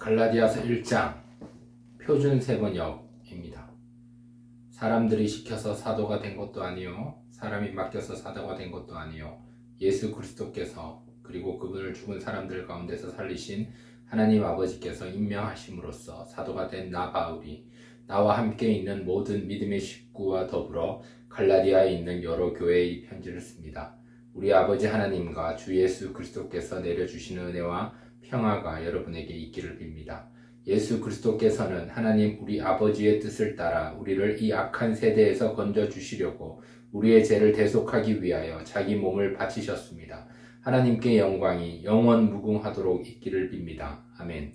갈라디아서 1장 표준 세번역입니다. 사람들이 시켜서 사도가 된 것도 아니요 사람이 맡겨서 사도가 된 것도 아니요 예수 그리스도께서 그리고 그분을 죽은 사람들 가운데서 살리신 하나님 아버지께서 임명하심으로써 사도가 된 나 바울이 나와 함께 있는 모든 믿음의 식구와 더불어 갈라디아에 있는 여러 교회에 이 편지를 씁니다. 우리 아버지 하나님과 주 예수 그리스도께서 내려주시는 은혜와 평화가 여러분에게 있기를 빕니다. 예수 그리스도께서는 하나님 우리 아버지의 뜻을 따라 우리를 이 악한 세대에서 건져주시려고 우리의 죄를 대속하기 위하여 자기 몸을 바치셨습니다. 하나님께 영광이 영원 무궁하도록 있기를 빕니다. 아멘.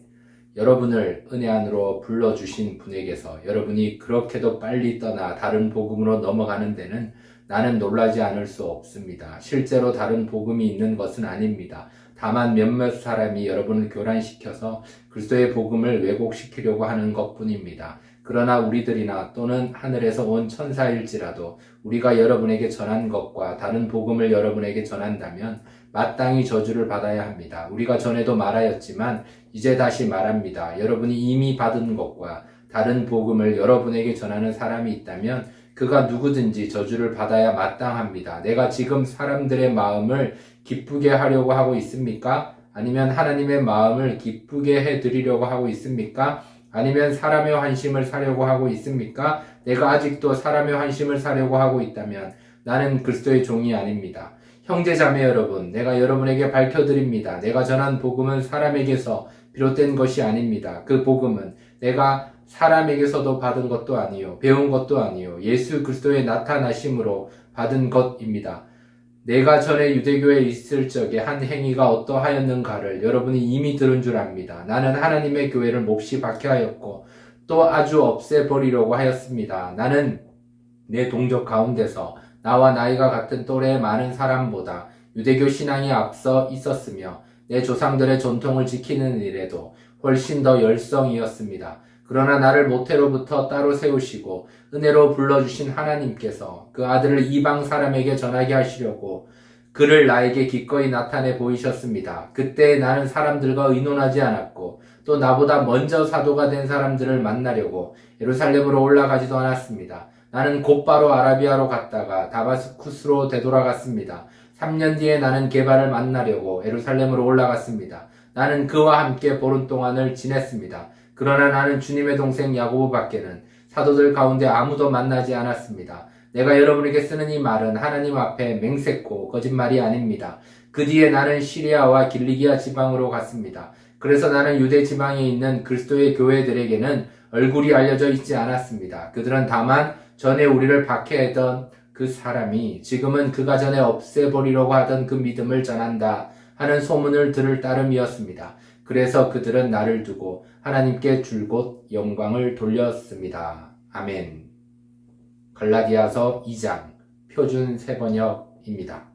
여러분을 은혜 안으로 불러주신 분에게서 여러분이 그렇게도 빨리 떠나 다른 복음으로 넘어가는 데는 나는 놀라지 않을 수 없습니다. 실제로 다른 복음이 있는 것은 아닙니다. 다만 몇몇 사람이 여러분을 교란시켜서 그리스도의 복음을 왜곡시키려고 하는 것뿐입니다. 그러나 우리들이나 또는 하늘에서 온 천사일지라도 우리가 여러분에게 전한 것과 다른 복음을 여러분에게 전한다면 마땅히 저주를 받아야 합니다. 우리가 전에도 말하였지만 이제 다시 말합니다. 여러분이 이미 받은 것과 다른 복음을 여러분에게 전하는 사람이 있다면 그가 누구든지 저주를 받아야 마땅합니다. 내가 지금 사람들의 마음을 기쁘게 하려고 하고 있습니까? 아니면 하나님의 마음을 기쁘게 해드리려고 하고 있습니까? 아니면 사람의 환심을 사려고 하고 있습니까? 내가 아직도 사람의 환심을 사려고 하고 있다면 나는 그리스도의 종이 아닙니다. 형제 자매 여러분, 내가 여러분에게 밝혀드립니다. 내가 전한 복음은 사람에게서 비롯된 것이 아닙니다. 그 복음은 내가 사람에게서도 받은 것도 아니요 배운 것도 아니요 예수 그리스도의 나타나심으로 받은 것입니다. 내가 전에 유대교에 있을 적에 한 행위가 어떠하였는가를 여러분이 이미 들은 줄 압니다. 나는 하나님의 교회를 몹시 박해하였고 또 아주 없애버리려고 하였습니다. 나는 내 동족 가운데서 나와 나이가 같은 또래의 많은 사람보다 유대교 신앙이 앞서 있었으며 내 조상들의 전통을 지키는 일에도 훨씬 더 열성이었습니다. 그러나 나를 모태로부터 따로 세우시고 은혜로 불러주신 하나님께서 그 아들을 이방 사람에게 전하게 하시려고 그를 나에게 기꺼이 나타내 보이셨습니다. 그때 나는 사람들과 의논하지 않았고 또 나보다 먼저 사도가 된 사람들을 만나려고 예루살렘으로 올라가지도 않았습니다. 나는 곧바로 아라비아로 갔다가 다마스쿠스로 되돌아갔습니다. 3년 뒤에 나는 게바를 만나려고 예루살렘으로 올라갔습니다. 나는 그와 함께 보름 동안을 지냈습니다. 그러나 나는 주님의 동생 야고보 밖에는 사도들 가운데 아무도 만나지 않았습니다. 내가 여러분에게 쓰는 이 말은 하나님 앞에 맹세코 거짓말이 아닙니다. 그 뒤에 나는 시리아와 길리기아 지방으로 갔습니다. 그래서 나는 유대 지방에 있는 그리스도의 교회들에게는 얼굴이 알려져 있지 않았습니다. 그들은 다만 전에 우리를 박해하던 그 사람이 지금은 그가 전에 없애버리려고 하던 그 믿음을 전한다 하는 소문을 들을 따름이었습니다. 그래서 그들은 나를 두고 하나님께 줄곧 영광을 돌렸습니다. 아멘. 갈라디아서 2장 표준 세번역입니다.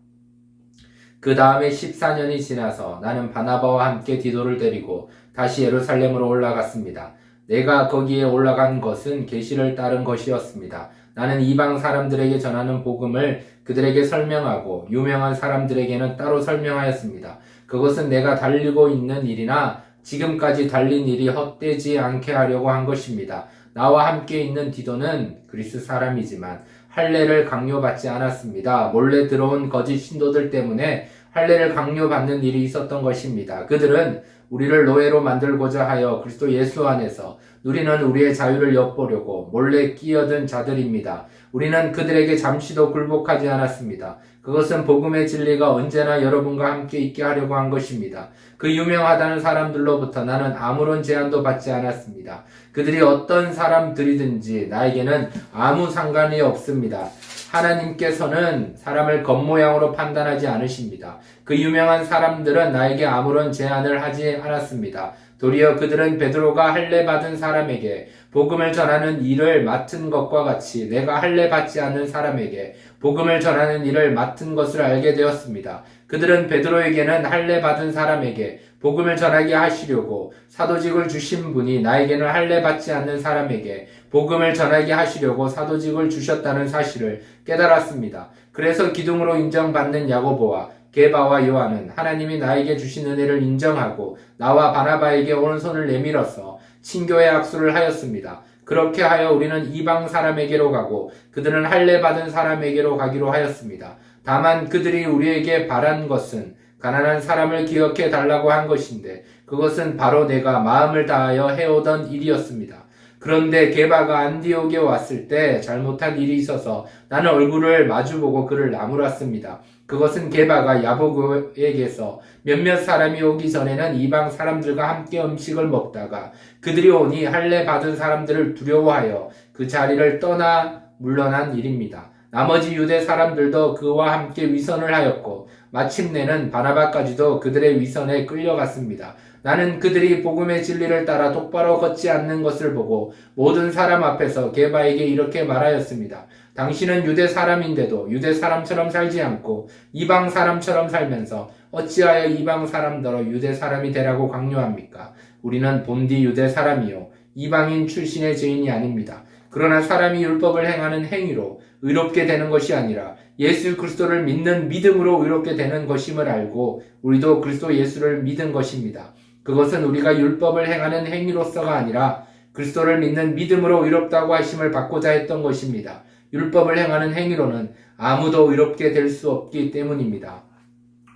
그 다음에 14년이 지나서 나는 바나바와 함께 디도를 데리고 다시 예루살렘으로 올라갔습니다. 내가 거기에 올라간 것은 계시를 따른 것이었습니다. 나는 이방 사람들에게 전하는 복음을 그들에게 설명하고 유명한 사람들에게는 따로 설명하였습니다. 그것은 내가 달리고 있는 일이나 지금까지 달린 일이 헛되지 않게 하려고 한 것입니다. 나와 함께 있는 디도는 그리스 사람이지만 할례를 강요받지 않았습니다. 몰래 들어온 거짓 신도들 때문에 할례를 강요받는 일이 있었던 것입니다. 그들은 우리를 노예로 만들고자 하여 그리스도 예수 안에서 누리는 우리의 자유를 엿보려고 몰래 끼어든 자들입니다. 우리는 그들에게 잠시도 굴복하지 않았습니다. 그것은 복음의 진리가 언제나 여러분과 함께 있게 하려고 한 것입니다. 그 유명하다는 사람들로부터 나는 아무런 제한도 받지 않았습니다. 그들이 어떤 사람들이든지 나에게는 아무 상관이 없습니다. 하나님께서는 사람을 겉모양으로 판단하지 않으십니다. 그 유명한 사람들은 나에게 아무런 제한을 하지 않았습니다. 도리어 그들은 베드로가 할례 받은 사람에게 복음을 전하는 일을 맡은 것과 같이 내가 할례 받지 않는 사람에게 복음을 전하는 일을 맡은 것을 알게 되었습니다. 그들은 베드로에게는 할례 받은 사람에게 복음을 전하게 하시려고 사도직을 주신 분이 나에게는 할례 받지 않는 사람에게 복음을 전하게 하시려고 사도직을 주셨다는 사실을 깨달았습니다. 그래서 기둥으로 인정받는 야고보와 게바와 요한은 하나님이 나에게 주신 은혜를 인정하고 나와 바나바에게 오른손을 내밀어서 친교의 악수를 하였습니다. 그렇게 하여 우리는 이방 사람에게로 가고 그들은 할례 받은 사람에게로 가기로 하였습니다. 다만 그들이 우리에게 바란 것은 가난한 사람을 기억해 달라고 한 것인데 그것은 바로 내가 마음을 다하여 해오던 일이었습니다. 그런데 게바가 안디옥에 왔을 때 잘못한 일이 있어서 나는 얼굴을 마주보고 그를 나무랐습니다. 그것은 게바가 야보고에게서 몇몇 사람이 오기 전에는 이방 사람들과 함께 음식을 먹다가 그들이 오니 할례 받은 사람들을 두려워하여 그 자리를 떠나 물러난 일입니다. 나머지 유대 사람들도 그와 함께 위선을 하였고 마침내는 바나바까지도 그들의 위선에 끌려갔습니다. 나는 그들이 복음의 진리를 따라 똑바로 걷지 않는 것을 보고 모든 사람 앞에서 게바에게 이렇게 말하였습니다. 당신은 유대 사람인데도 유대 사람처럼 살지 않고 이방 사람처럼 살면서 어찌하여 이방 사람더러 유대 사람이 되라고 강요합니까? 우리는 본디 유대 사람이요 이방인 출신의 죄인이 아닙니다. 그러나 사람이 율법을 행하는 행위로 의롭게 되는 것이 아니라 예수 그리스도를 믿는 믿음으로 의롭게 되는 것임을 알고 우리도 그리스도 예수를 믿은 것입니다. 그것은 우리가 율법을 행하는 행위로서가 아니라 그리스도를 믿는 믿음으로 의롭다고 하심을 받고자 했던 것입니다. 율법을 행하는 행위로는 아무도 의롭게 될 수 없기 때문입니다.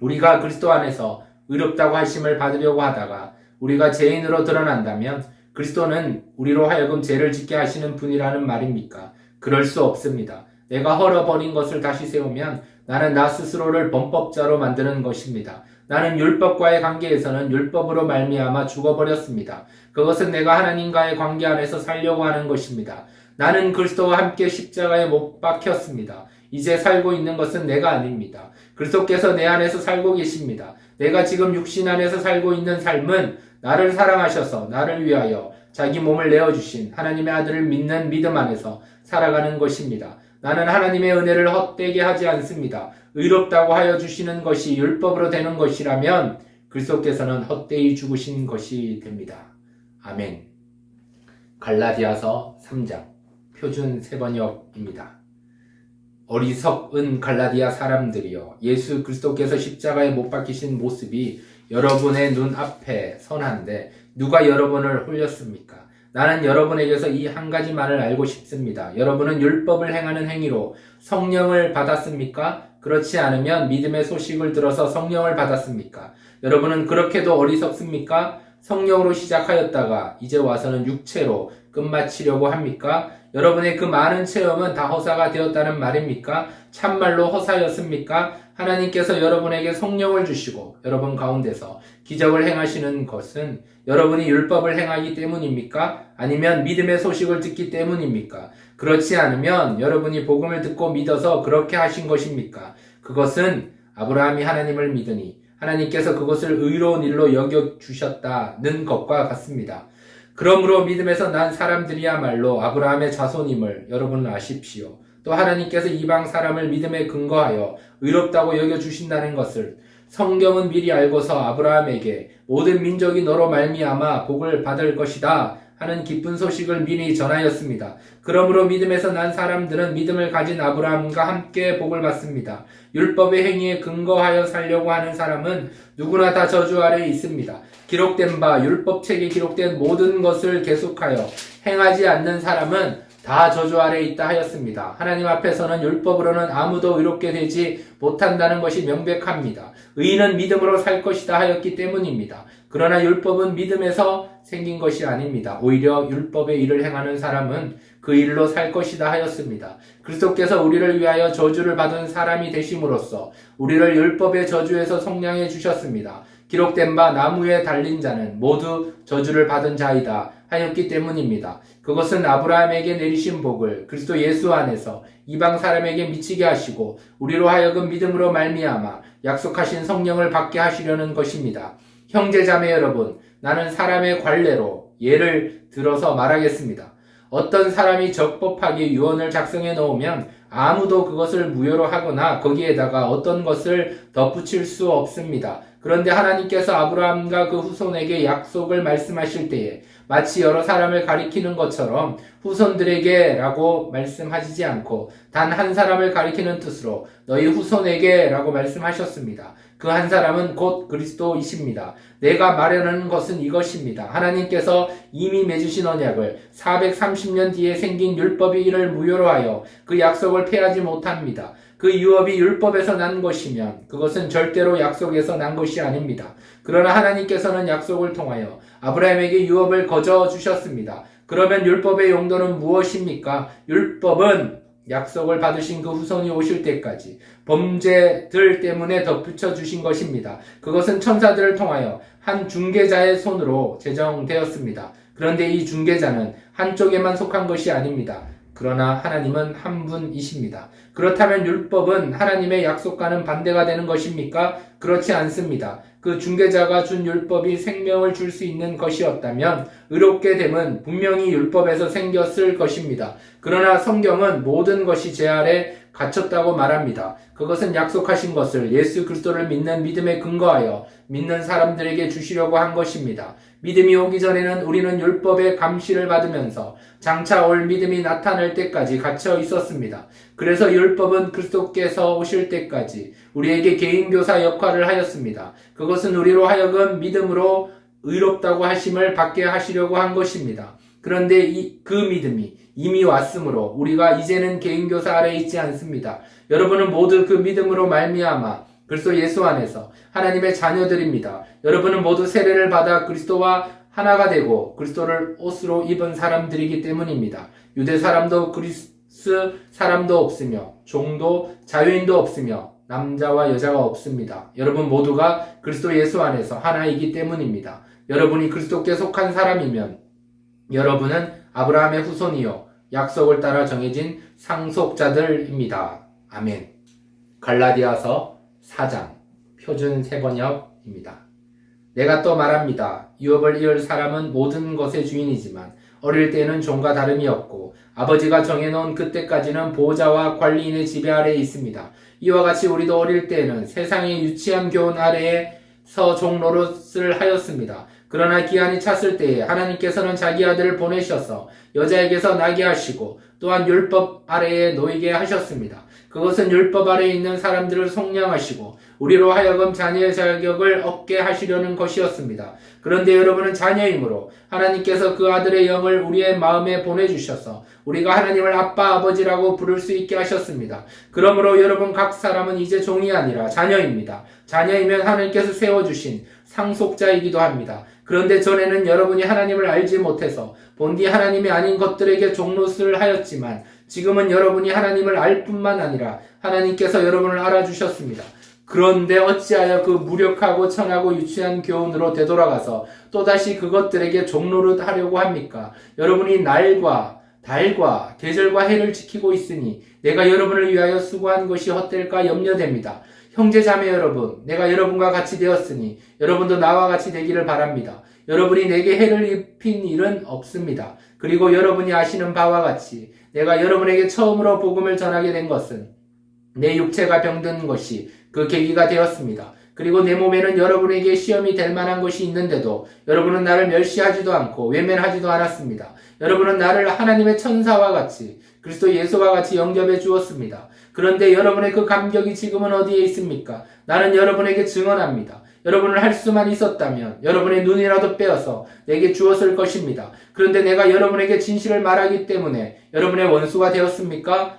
우리가 그리스도 안에서 의롭다고 하심을 받으려고 하다가 우리가 죄인으로 드러난다면 그리스도는 우리로 하여금 죄를 짓게 하시는 분이라는 말입니까? 그럴 수 없습니다. 내가 헐어버린 것을 다시 세우면 나는 나 스스로를 범법자로 만드는 것입니다. 나는 율법과의 관계에서는 율법으로 말미암아 죽어버렸습니다. 그것은 내가 하나님과의 관계 안에서 살려고 하는 것입니다. 나는 그리스도와 함께 십자가에 못 박혔습니다. 이제 살고 있는 것은 내가 아닙니다. 그리스도께서 내 안에서 살고 계십니다. 내가 지금 육신 안에서 살고 있는 삶은 나를 사랑하셔서 나를 위하여 자기 몸을 내어주신 하나님의 아들을 믿는 믿음 안에서 살아가는 것입니다. 나는 하나님의 은혜를 헛되게 하지 않습니다. 의롭다고 하여 주시는 것이 율법으로 되는 것이라면 그리스도께서는 헛되이 죽으신 것이 됩니다. 아멘. 갈라디아서 3장 표준 세번역입니다. 어리석은 갈라디아 사람들이여 예수 그리스도께서 십자가에 못 박히신 모습이 여러분의 눈앞에 선한데 누가 여러분을 홀렸습니까? 나는 여러분에게서 이 한 가지만을 알고 싶습니다. 여러분은 율법을 행하는 행위로 성령을 받았습니까? 그렇지 않으면 믿음의 소식을 들어서 성령을 받았습니까? 여러분은 그렇게도 어리석습니까? 성령으로 시작하였다가 이제 와서는 육체로 끝마치려고 합니까? 여러분의 그 많은 체험은 다 허사가 되었다는 말입니까? 참말로 허사였습니까? 하나님께서 여러분에게 성령을 주시고 여러분 가운데서 기적을 행하시는 것은 여러분이 율법을 행하기 때문입니까? 아니면 믿음의 소식을 듣기 때문입니까? 그렇지 않으면 여러분이 복음을 듣고 믿어서 그렇게 하신 것입니까? 그것은 아브라함이 하나님을 믿으니 하나님께서 그것을 의로운 일로 여겨주셨다는 것과 같습니다. 그러므로 믿음에서 난 사람들이야말로 아브라함의 자손임을 여러분은 아십시오. 또 하나님께서 이방 사람을 믿음에 근거하여 의롭다고 여겨주신다는 것을 성경은 미리 알고서 아브라함에게 모든 민족이 너로 말미암아 복을 받을 것이다 하는 기쁜 소식을 미리 전하였습니다. 그러므로 믿음에서 난 사람들은 믿음을 가진 아브라함과 함께 복을 받습니다. 율법의 행위에 근거하여 살려고 하는 사람은 누구나 다 저주 아래에 있습니다. 기록된 바 율법책에 기록된 모든 것을 계속하여 행하지 않는 사람은 다 저주 아래에 있다 하였습니다. 하나님 앞에서는 율법으로는 아무도 의롭게 되지 못한다는 것이 명백합니다. 의인은 믿음으로 살 것이다 하였기 때문입니다. 그러나 율법은 믿음에서 생긴 것이 아닙니다. 오히려 율법의 일을 행하는 사람은 그 일로 살 것이다 하였습니다. 그리스도께서 우리를 위하여 저주를 받은 사람이 되심으로써 우리를 율법의 저주에서 속량해 주셨습니다. 기록된 바 나무에 달린 자는 모두 저주를 받은 자이다 하였기 때문입니다. 그것은 아브라함에게 내리신 복을 그리스도 예수 안에서 이방 사람에게 미치게 하시고 우리로 하여금 믿음으로 말미암아 약속하신 성령을 받게 하시려는 것입니다. 형제자매 여러분, 나는 사람의 관례로 예를 들어서 말하겠습니다. 어떤 사람이 적법하게 유언을 작성해 놓으면 아무도 그것을 무효로 하거나 거기에다가 어떤 것을 덧붙일 수 없습니다. 그런데 하나님께서 아브라함과 그 후손에게 약속을 말씀하실 때에 마치 여러 사람을 가리키는 것처럼 후손들에게 라고 말씀하시지 않고 단 한 사람을 가리키는 뜻으로 너희 후손에게 라고 말씀하셨습니다. 그 한 사람은 곧 그리스도이십니다. 내가 말하는 것은 이것입니다. 하나님께서 이미 맺으신 언약을 430년 뒤에 생긴 율법이 이를 무효로 하여 그 약속을 폐하지 못합니다. 그 유업이 율법에서 난 것이면 그것은 절대로 약속에서 난 것이 아닙니다. 그러나 하나님께서는 약속을 통하여 아브라함에게 유업을 거저 주셨습니다. 그러면 율법의 용도는 무엇입니까? 율법은 약속을 받으신 그 후손이 오실 때까지 범죄들 때문에 덧붙여 주신 것입니다. 그것은 천사들을 통하여 한 중개자의 손으로 제정되었습니다. 그런데 이 중개자는 한쪽에만 속한 것이 아닙니다. 그러나 하나님은 한 분이십니다. 그렇다면 율법은 하나님의 약속과는 반대가 되는 것입니까? 그렇지 않습니다. 그 중개자가 준 율법이 생명을 줄 수 있는 것이었다면 의롭게 됨은 분명히 율법에서 생겼을 것입니다. 그러나 성경은 모든 것이 제 아래 갇혔다고 말합니다. 그것은 약속하신 것을 예수 그리스도를 믿는 믿음에 근거하여 믿는 사람들에게 주시려고 한 것입니다. 믿음이 오기 전에는 우리는 율법의 감시를 받으면서 장차 올 믿음이 나타날 때까지 갇혀 있었습니다. 그래서 율법은 그리스도께서 오실 때까지 우리에게 개인교사 역할을 하였습니다. 그것은 우리로 하여금 믿음으로 의롭다고 하심을 받게 하시려고 한 것입니다. 그런데 그 믿음이 이미 왔으므로 우리가 이제는 개인교사 아래 있지 않습니다. 여러분은 모두 그 믿음으로 말미암아 그리스도 예수 안에서 하나님의 자녀들입니다. 여러분은 모두 세례를 받아 그리스도와 하나가 되고 그리스도를 옷으로 입은 사람들이기 때문입니다. 유대 사람도 그리스 사람도 없으며 종도 자유인도 없으며 남자와 여자가 없습니다. 여러분 모두가 그리스도 예수 안에서 하나이기 때문입니다. 여러분이 그리스도께 속한 사람이면 여러분은 아브라함의 후손이요 약속을 따라 정해진 상속자들입니다. 아멘. 갈라디아서 4장 표준 세번역입니다. 내가 또 말합니다. 유업을 이을 사람은 모든 것의 주인이지만 어릴 때에는 종과 다름이 없고 아버지가 정해놓은 그때까지는 보호자와 관리인의 지배 아래에 있습니다. 이와 같이 우리도 어릴 때에는 세상의 유치한 교훈 아래에서 종노릇을 하였습니다. 그러나 기한이 찼을 때에 하나님께서는 자기 아들을 보내셔서 여자에게서 나게 하시고 또한 율법 아래에 놓이게 하셨습니다. 그것은 율법 아래에 있는 사람들을 속량하시고 우리로 하여금 자녀의 자격을 얻게 하시려는 것이었습니다. 그런데 여러분은 자녀이므로 하나님께서 그 아들의 영을 우리의 마음에 보내주셔서 우리가 하나님을 아빠 아버지라고 부를 수 있게 하셨습니다. 그러므로 여러분 각 사람은 이제 종이 아니라 자녀입니다. 자녀이면 하나님께서 세워주신 상속자이기도 합니다. 그런데 전에는 여러분이 하나님을 알지 못해서 본디 하나님이 아닌 것들에게 종노릇을 하였지만 지금은 여러분이 하나님을 알 뿐만 아니라 하나님께서 여러분을 알아주셨습니다. 그런데 어찌하여 그 무력하고 천하고 유치한 교훈으로 되돌아가서 또다시 그것들에게 종노릇 하려고 합니까? 여러분이 날과 달과 계절과 해를 지키고 있으니 내가 여러분을 위하여 수고한 것이 헛될까 염려됩니다. 형제 자매 여러분, 내가 여러분과 같이 되었으니 여러분도 나와 같이 되기를 바랍니다. 여러분이 내게 해를 입힌 일은 없습니다. 그리고 여러분이 아시는 바와 같이 내가 여러분에게 처음으로 복음을 전하게 된 것은 내 육체가 병든 것이 그 계기가 되었습니다. 그리고 내 몸에는 여러분에게 시험이 될 만한 것이 있는데도 여러분은 나를 멸시하지도 않고 외면하지도 않았습니다. 여러분은 나를 하나님의 천사와 같이 그리스도 예수와 같이 영접해 주었습니다. 그런데 여러분의 그 감격이 지금은 어디에 있습니까? 나는 여러분에게 증언합니다. 여러분을 할 수만 있었다면 여러분의 눈이라도 빼어서 내게 주었을 것입니다. 그런데 내가 여러분에게 진실을 말하기 때문에 여러분의 원수가 되었습니까?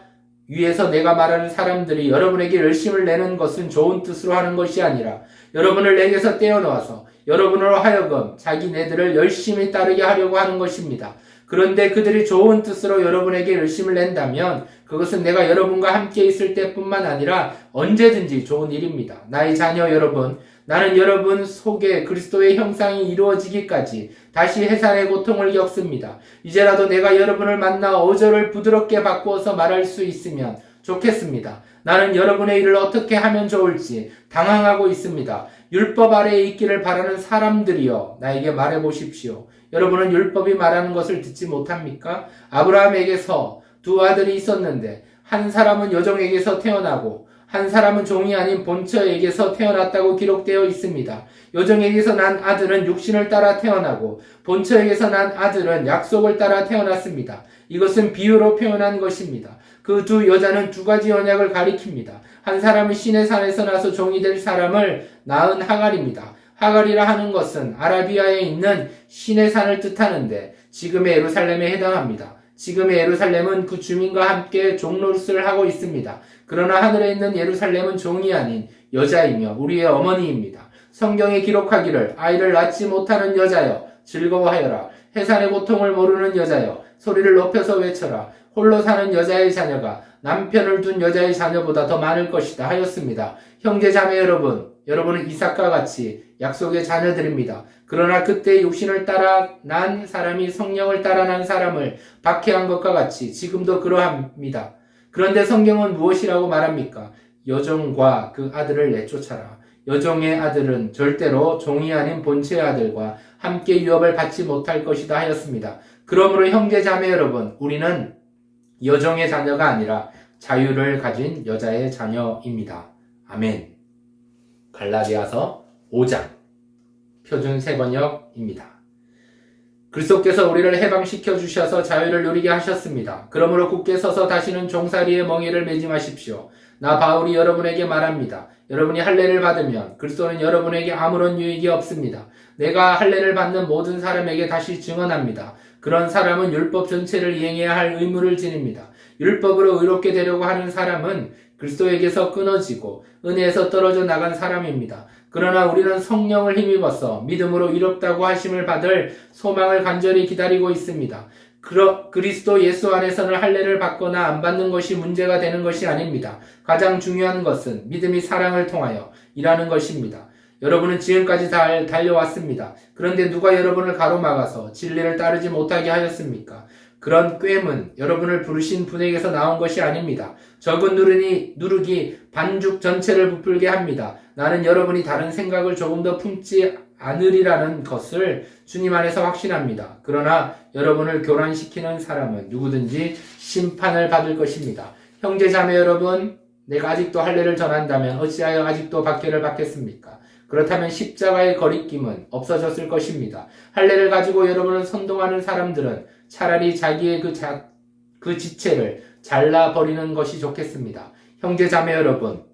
위에서 내가 말하는 사람들이 여러분에게 열심을 내는 것은 좋은 뜻으로 하는 것이 아니라 여러분을 내게서 떼어놓아서 여러분으로 하여금 자기네들을 열심히 따르게 하려고 하는 것입니다. 그런데 그들이 좋은 뜻으로 여러분에게 열심을 낸다면 그것은 내가 여러분과 함께 있을 때뿐만 아니라 언제든지 좋은 일입니다. 나의 자녀 여러분, 나는 여러분 속에 그리스도의 형상이 이루어지기까지 다시 해산의 고통을 겪습니다. 이제라도 내가 여러분을 만나 어조를 부드럽게 바꾸어서 말할 수 있으면 좋겠습니다. 나는 여러분의 일을 어떻게 하면 좋을지 당황하고 있습니다. 율법 아래에 있기를 바라는 사람들이여 나에게 말해보십시오. 여러분은 율법이 말하는 것을 듣지 못합니까? 아브라함에게서 두 아들이 있었는데 한 사람은 여종에게서 태어나고 한 사람은 종이 아닌 본처에게서 태어났다고 기록되어 있습니다. 여종에게서 난 아들은 육신을 따라 태어나고 본처에게서 난 아들은 약속을 따라 태어났습니다. 이것은 비유로 표현한 것입니다. 그 두 여자는 두 가지 언약을 가리킵니다. 한 사람은 신의 산에서 나서 종이 될 사람을 낳은 하갈입니다. 하갈이라 하는 것은 아라비아에 있는 신의 산을 뜻하는데 지금의 예루살렘에 해당합니다. 지금의 예루살렘은 그 주민과 함께 종노릇을 하고 있습니다. 그러나 하늘에 있는 예루살렘은 종이 아닌 여자이며 우리의 어머니입니다. 성경에 기록하기를 아이를 낳지 못하는 여자여 즐거워하여라. 해산의 고통을 모르는 여자여 소리를 높여서 외쳐라. 홀로 사는 여자의 자녀가 남편을 둔 여자의 자녀보다 더 많을 것이다 하였습니다. 형제 자매 여러분, 여러분은 이삭과 같이 약속의 자녀들입니다. 그러나 그때 육신을 따라 난 사람이 성령을 따라 난 사람을 박해한 것과 같이 지금도 그러합니다. 그런데 성경은 무엇이라고 말합니까? 여종과 그 아들을 내쫓아라. 여종의 아들은 절대로 종이 아닌 본체의 아들과 함께 유업을 받지 못할 것이다 하였습니다. 그러므로 형제 자매 여러분, 우리는 여종의 자녀가 아니라 자유를 가진 여자의 자녀입니다. 아멘. 갈라디아서 5장 표준 세번역입니다. 그리스도께서 우리를 해방시켜 주셔서 자유를 누리게 하셨습니다. 그러므로 굳게 서서 다시는 종살이의 멍에를 매지 마십시오. 나 바울이 여러분에게 말합니다. 여러분이 할례를 받으면 그리스도는 여러분에게 아무런 유익이 없습니다. 내가 할례를 받는 모든 사람에게 다시 증언합니다. 그런 사람은 율법 전체를 이행해야 할 의무를 지닙니다. 율법으로 의롭게 되려고 하는 사람은 그리스도에게서 끊어지고 은혜에서 떨어져 나간 사람입니다. 그러나 우리는 성령을 힘입어서 믿음으로 이롭다고 하심을 받을 소망을 간절히 기다리고 있습니다. 그리스도 예수 안에서는 할례를 받거나 안 받는 것이 문제가 되는 것이 아닙니다. 가장 중요한 것은 믿음이 사랑을 통하여 일하는 것입니다. 여러분은 지금까지 잘 달려왔습니다. 그런데 누가 여러분을 가로막아서 진리를 따르지 못하게 하였습니까? 그런 꾀문, 여러분을 부르신 분에게서 나온 것이 아닙니다. 적은 누룩이 반죽 전체를 부풀게 합니다. 나는 여러분이 다른 생각을 조금 더 품지 않으리라는 것을 주님 안에서 확신합니다. 그러나 여러분을 교란시키는 사람은 누구든지 심판을 받을 것입니다. 형제 자매 여러분, 내가 아직도 할례를 전한다면 어찌하여 아직도 박해를 받겠습니까? 그렇다면 십자가의 거리낌은 없어졌을 것입니다. 할례를 가지고 여러분을 선동하는 사람들은 차라리 자기의 그 지체를 잘라버리는 것이 좋겠습니다. 형제 자매 여러분,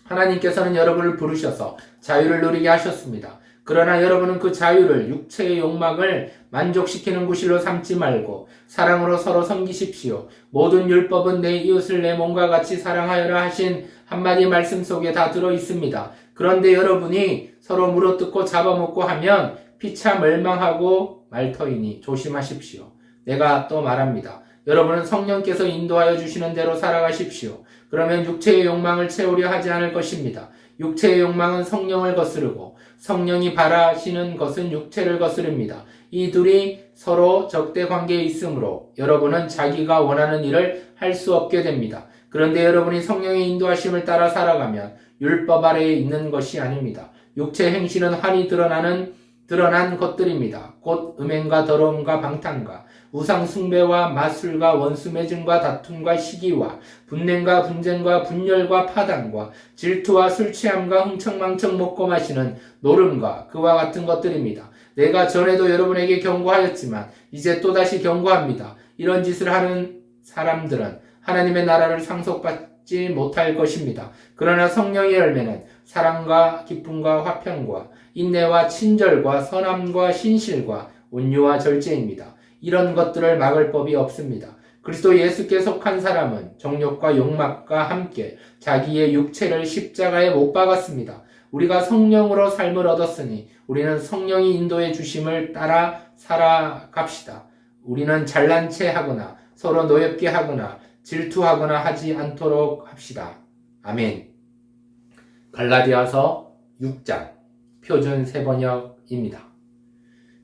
하나님께서는 여러분을 부르셔서 자유를 누리게 하셨습니다. 그러나 여러분은 그 자유를 육체의 욕망을 만족시키는 구실로 삼지 말고 사랑으로 서로 섬기십시오. 모든 율법은 내 이웃을 내 몸과 같이 사랑하여라 하신 한마디 말씀 속에 다 들어 있습니다. 그런데 여러분이 서로 물어뜯고 잡아먹고 하면 피차 멸망하고 말터이니 조심하십시오. 내가 또 말합니다. 여러분은 성령께서 인도하여 주시는 대로 살아가십시오. 그러면 육체의 욕망을 채우려 하지 않을 것입니다. 육체의 욕망은 성령을 거스르고 성령이 바라시는 것은 육체를 거스릅니다. 이 둘이 서로 적대 관계에 있으므로 여러분은 자기가 원하는 일을 할 수 없게 됩니다. 그런데 여러분이 성령의 인도하심을 따라 살아가면 율법 아래에 있는 것이 아닙니다. 육체 행실은 환히 드러난 것들입니다. 곧 음행과 더러움과 방탕과 우상 숭배와 마술과 원수 맺음과 다툼과 시기와 분냄과 분쟁과 분열과 파당과 질투와 술 취함과 흥청망청 먹고 마시는 노름과 그와 같은 것들입니다. 내가 전에도 여러분에게 경고하였지만 이제 또다시 경고합니다. 이런 짓을 하는 사람들은 하나님의 나라를 상속받지 못할 것입니다. 그러나 성령의 열매는 사랑과 기쁨과 화평과 인내와 친절과 선함과 신실과 온유와 절제입니다. 이런 것들을 막을 법이 없습니다. 그리스도 예수께 속한 사람은 정욕과 욕망과 함께 자기의 육체를 십자가에 못 박았습니다. 우리가 성령으로 삶을 얻었으니 우리는 성령이 인도해 주심을 따라 살아갑시다. 우리는 잘난 체 하거나 서로 노엽게 하거나 질투하거나 하지 않도록 합시다. 아멘. 갈라디아서 6장 표준 세번역입니다.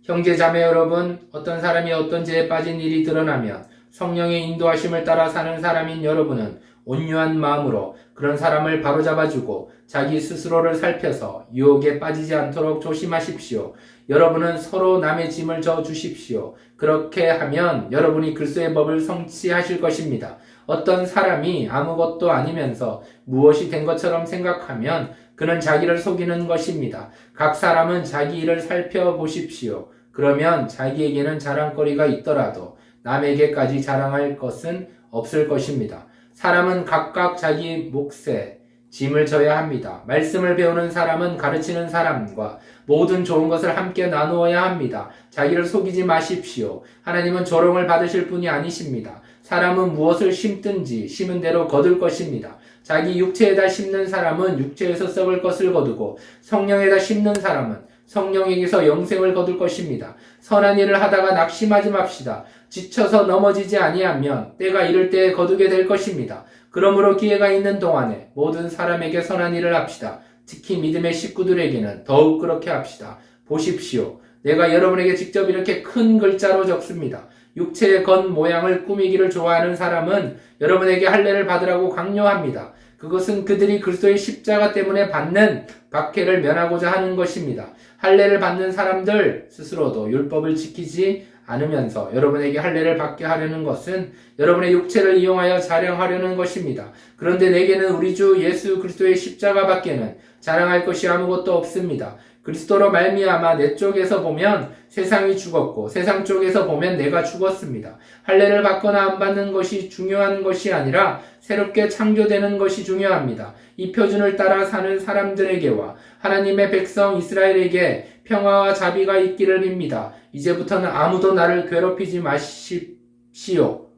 형제 자매 여러분, 어떤 사람이 어떤 죄에 빠진 일이 드러나면 성령의 인도하심을 따라 사는 사람인 여러분은 온유한 마음으로 그런 사람을 바로잡아주고 자기 스스로를 살펴서 유혹에 빠지지 않도록 조심하십시오. 여러분은 서로 남의 짐을 져 주십시오. 그렇게 하면 여러분이 그리스도의 법을 성취하실 것입니다. 어떤 사람이 아무것도 아니면서 무엇이 된 것처럼 생각하면 그는 자기를 속이는 것입니다. 각 사람은 자기 일을 살펴보십시오. 그러면 자기에게는 자랑거리가 있더라도 남에게까지 자랑할 것은 없을 것입니다. 사람은 각각 자기 몫에 짐을 져야 합니다. 말씀을 배우는 사람은 가르치는 사람과 모든 좋은 것을 함께 나누어야 합니다. 자기를 속이지 마십시오. 하나님은 조롱을 받으실 분이 아니십니다. 사람은 무엇을 심든지 심은 대로 거둘 것입니다. 자기 육체에다 심는 사람은 육체에서 썩을 것을 거두고 성령에다 심는 사람은 성령에게서 영생을 거둘 것입니다. 선한 일을 하다가 낙심하지 맙시다. 지쳐서 넘어지지 아니하면 때가 이를 때에 거두게 될 것입니다. 그러므로 기회가 있는 동안에 모든 사람에게 선한 일을 합시다. 특히 믿음의 식구들에게는 더욱 그렇게 합시다. 보십시오. 내가 여러분에게 직접 이렇게 큰 글자로 적습니다. 육체의 겉 모양을 꾸미기를 좋아하는 사람은 여러분에게 할례를 받으라고 강요합니다. 그것은 그들이 그리스도의 십자가 때문에 받는 박해를 면하고자 하는 것입니다. 할례를 받는 사람들 스스로도 율법을 지키지 않으면서 여러분에게 할례를 받게 하려는 것은 여러분의 육체를 이용하여 자랑하려는 것입니다. 그런데 내게는 우리 주 예수 그리스도의 십자가밖에는 자랑할 것이 아무것도 없습니다. 그리스도로 말미암아 내 쪽에서 보면 세상이 죽었고 세상 쪽에서 보면 내가 죽었습니다. 할례를 받거나 안 받는 것이 중요한 것이 아니라 새롭게 창조되는 것이 중요합니다. 이 표준을 따라 사는 사람들에게와 하나님의 백성 이스라엘에게 평화와 자비가 있기를 빕니다. 이제부터는 아무도 나를 괴롭히지 마십시오.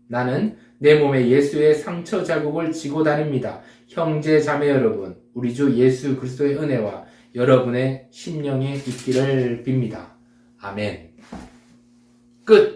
나는 내 몸에 예수의 상처 자국을 지고 다닙니다. 형제 자매 여러분, 우리 주 예수 그리스도의 은혜와 여러분의 심령에 있기를 빕니다. 아멘. 끝.